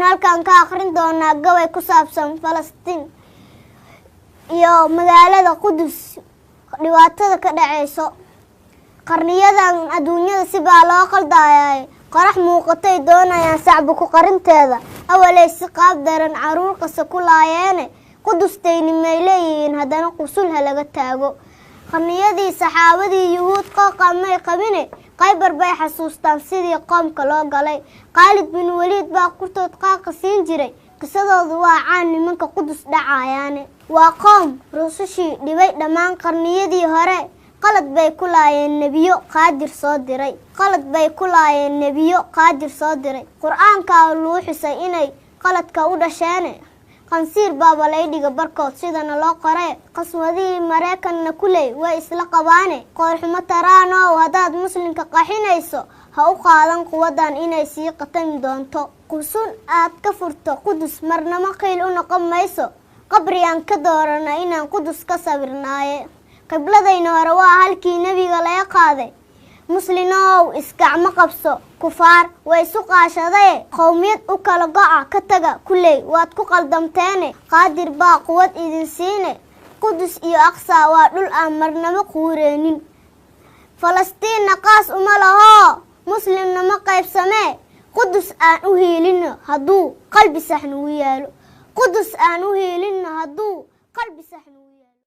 halkan ka akhrin doonaa gabay ku saabsan Falastiin iyo magaalada Qudus dhibaatada ka dhacayso. Qarniyadan adduunyada si baa loo qaldaayay qarax muuqatay doonayaan shacabku ku qarinteeda awalay si qaab daran caruur qasa ku laayeen Qudus tayni meeleeyeen haddana qusul halaga taago. qarniyadii saxaabadii yuhuud qaqamay qabine qaybar bay xasuustaan sidii qoomka loo galay. Khalid bin Walid baa qurtood qaaqa siin jiray qisadoodu waa caan nimanka Qudus dhacayaane. waa qoom rusushii dhibay dhammaan qarniyadii hore qalad bay ku laayeen nebiyo qaadir soo diray quraanka loo xusay inay qaladka u dhasheen qansiir baaba lay dhiga barkood sidana loo qoray qaswadii Mareykanna kulay way isla qabaane qorxuma taraano hadaad muslimka qaxinayso ha u qaadan quwadan inay sii qatan doonto qusul aad ka furto Qudus marnama qiil u noqon mayso qabriyan ka doorana inaan Qudus ka sabirnaaye qibladayna hore waa halkii nabiga laga qaaday muslinow iskacma qabso kufaar way suqaashaday qowmiyad u kala go'a ka taga kulay waad ku qaldamteen qaadir baa quwad idin siine Qudus iyo Aqsa waa dhul aan marnaba quureenin Falastiin naqas uma laho muslimna ma qaybsamee Qudus aan u heelino hadduu qalbi saxnu yaalo